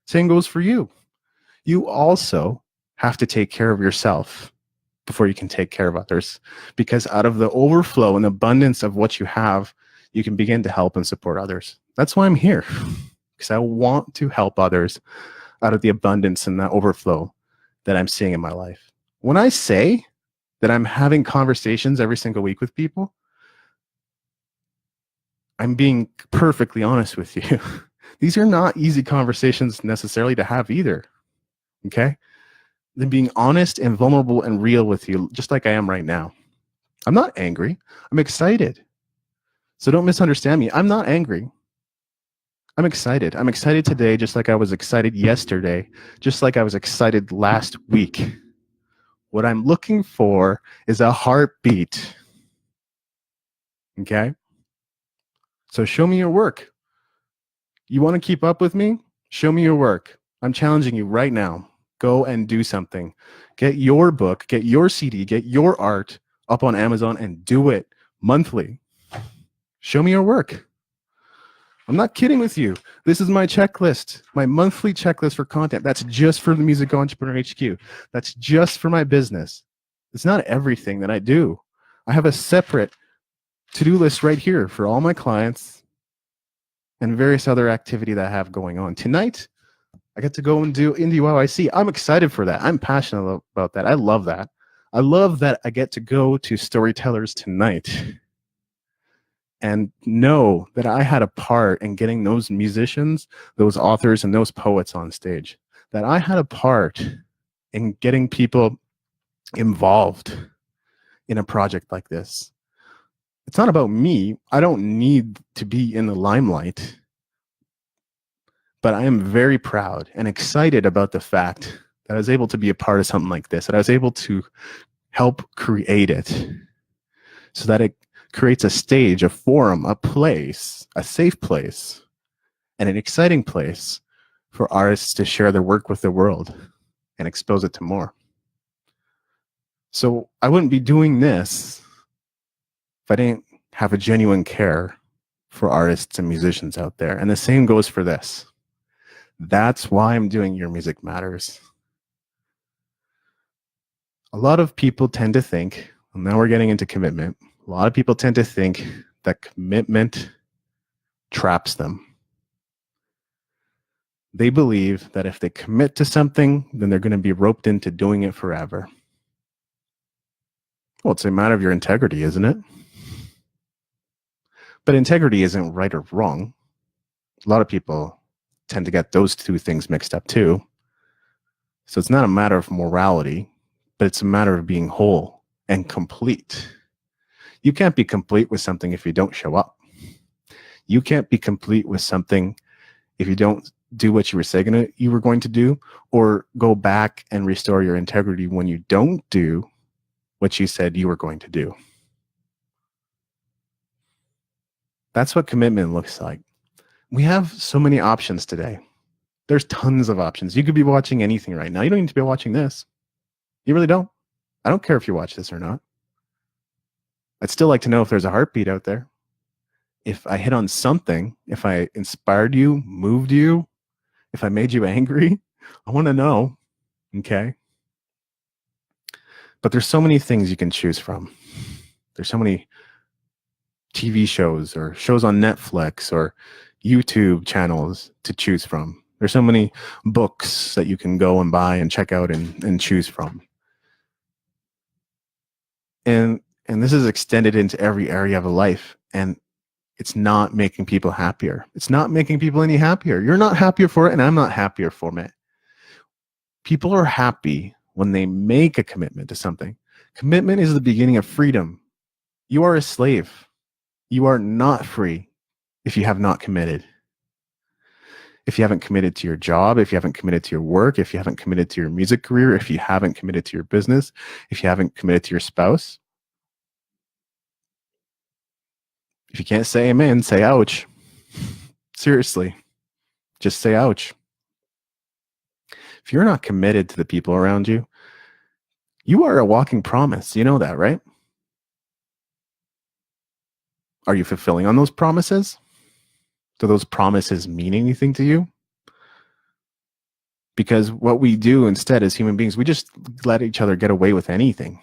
Same goes for you. You also have to take care of yourself before you can take care of others, because out of the overflow and abundance of what you have, you can begin to help and support others. That's why I'm here, because I want to help others out of the abundance and the overflow that I'm seeing in my life. When I say that I'm having conversations every single week with people, I'm being perfectly honest with you. These are not easy conversations necessarily to have either. Okay? Then being honest and vulnerable and real with you, just like I am right now. I'm not angry. I'm excited. So don't misunderstand me. I'm not angry. I'm excited. I'm excited today, just like I was excited yesterday, just like I was excited last week. What I'm looking for is a heartbeat. Okay? So show me your work. You want to keep up with me? Show me your work. I'm challenging you right now. Go and do something. Get your book, get your CD, get your art up on Amazon and do it monthly. Show me your work. I'm not kidding with you. This is my checklist, my monthly checklist for content. That's just for the Music Entrepreneur HQ. That's just for my business. It's not everything that I do. I have a separate to-do list right here for all my clients and various other activity that I have going on. Tonight, I get to go and do Indie YYC. I'm excited for that. I'm passionate about that. I love that. I love that I get to go to Storytellers tonight and know that I had a part in getting those musicians, those authors, and those poets on stage. That I had a part in getting people involved in a project like this. It's not about me. I don't need to be in the limelight. But I am very proud and excited about the fact that I was able to be a part of something like this, that I was able to help create it so that it creates a stage, a forum, a place, a safe place, and an exciting place for artists to share their work with the world and expose it to more. So I wouldn't be doing this if I didn't have a genuine care for artists and musicians out there. And the same goes for this. That's why I'm doing Your Music Matters. A lot of people tend to think, and now we're getting into commitment, a lot of people tend to think that commitment traps them. They believe that if they commit to something, then they're going to be roped into doing it forever. Well, it's a matter of your integrity, isn't it? But integrity isn't right or wrong. A lot of people tend to get those two things mixed up too. So it's not a matter of morality, but it's a matter of being whole and complete. You can't be complete with something if you don't show up. You can't be complete with something if you don't do what you were saying you were going to do, or go back and restore your integrity when you don't do what you said you were going to do. That's what commitment looks like. We have so many options today. There's tons of options. You could be watching anything right now. You don't need to be watching this. You really don't. I don't care if you watch this or not. I'd still like to know if there's a heartbeat out there. If I hit on something, if I inspired you, moved you, if I made you angry, I want to know. Okay. But there's so many things you can choose from. There's so many TV shows or shows on Netflix or YouTube channels to choose from. There's so many books that you can go and buy and check out and choose from. And this is extended into every area of life. And it's not making people happier. It's not making people any happier. You're not happier for it, and I'm not happier for it. People are happy when they make a commitment to something. Commitment is the beginning of freedom. You are a slave. You are not free if you have not committed. If you haven't committed to your job, if you haven't committed to your work, if you haven't committed to your music career, if you haven't committed to your business, if you haven't committed to your spouse. If you can't say amen, say ouch. Seriously, just say ouch. If you're not committed to the people around you, you are a walking promise. You know that, right? Are you fulfilling on those promises? Do those promises mean anything to you? Because what we do instead as human beings, we just let each other get away with anything.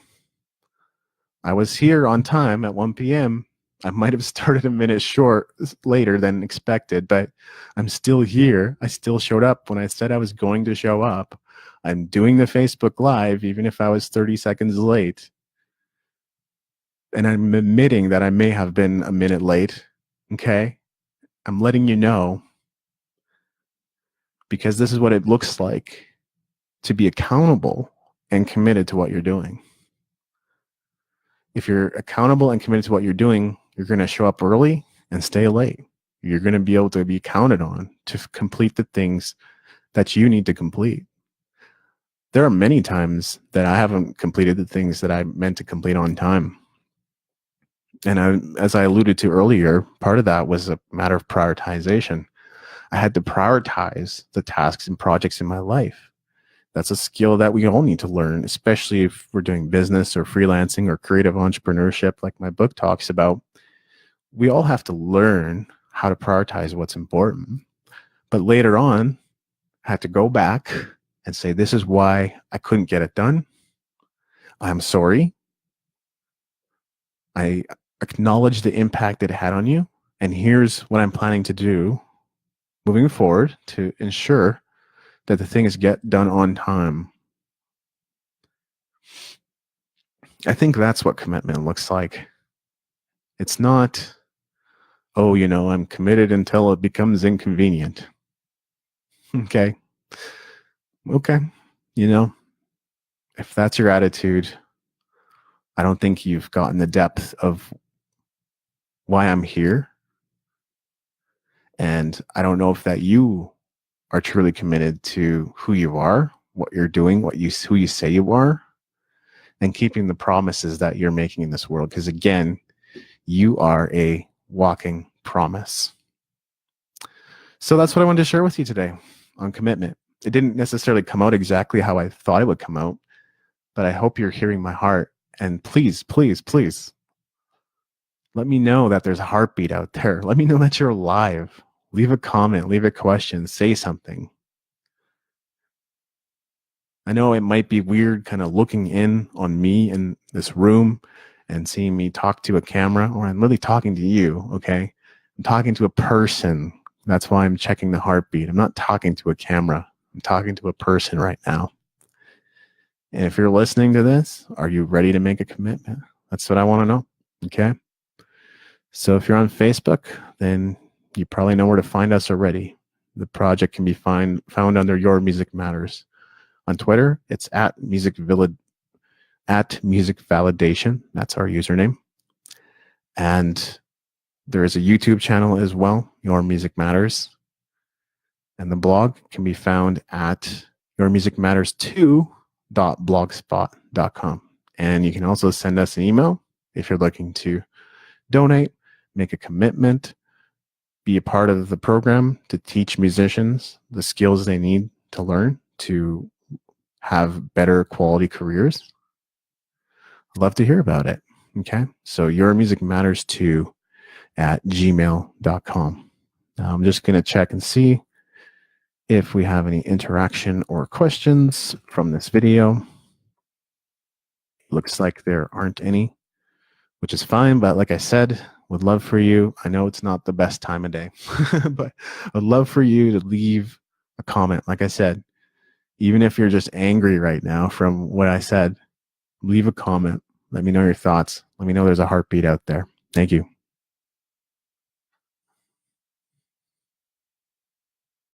I was here on time at 1 p.m. I might have started a minute short later than expected, but I'm still here. I still showed up when I said I was going to show up. I'm doing the Facebook Live, even if I was 30 seconds late. And I'm admitting that I may have been a minute late. Okay? I'm letting you know, because this is what it looks like to be accountable and committed to what you're doing. If you're accountable and committed to what you're doing, you're going to show up early and stay late. You're going to be able to be counted on to complete the things that you need to complete. There are many times that I haven't completed the things that I meant to complete on time. And as I alluded to earlier, part of that was a matter of prioritization. I had to prioritize the tasks and projects in my life. That's a skill that we all need to learn, especially if we're doing business or freelancing or creative entrepreneurship, like my book talks about. We all have to learn how to prioritize what's important. But later on, I had to go back and say, this is why I couldn't get it done. I'm sorry. I acknowledge the impact it had on you. And here's what I'm planning to do moving forward to ensure that the things get done on time. I think that's what commitment looks like. It's not, oh, I'm committed until it becomes inconvenient. Okay. If that's your attitude, I don't think you've gotten the depth of why I'm here. And I don't know if that you are truly committed to who you are, what you're doing, who you say you are, and keeping the promises that you're making in this world. Because again, you are a walking promise. So that's what I wanted to share with you today on commitment. It didn't necessarily come out exactly how I thought it would come out, but I hope you're hearing my heart. And please, please, please, let me know that there's a heartbeat out there. Let me know that you're alive. Leave a comment, leave a question, say something. I know it might be weird kind of looking in on me in this room and seeing me talk to a camera, or I'm really talking to you, okay? I'm talking to a person. That's why I'm checking the heartbeat. I'm not talking to a camera. I'm talking to a person right now. And if you're listening to this, are you ready to make a commitment? That's what I want to know, okay? So if you're on Facebook, then you probably know where to find us already. The project can be found under Your Music Matters. On Twitter, it's at Music Validation. That's our username. And there is a YouTube channel as well, Your Music Matters. And the blog can be found at yourmusicmatters2.blogspot.com. And you can also send us an email if you're looking to donate, make a commitment, be a part of the program to teach musicians the skills they need to learn to have better quality careers. I'd love to hear about it. Okay. So yourmusicmatters2@gmail.com. Now I'm just going to check and see if we have any interaction or questions from this video. Looks like there aren't any, which is fine. But like I said, would love for you. I know it's not the best time of day, but I'd love for you to leave a comment. Like I said, even if you're just angry right now from what I said, leave a comment. Let me know your thoughts. Let me know there's a heartbeat out there. Thank you.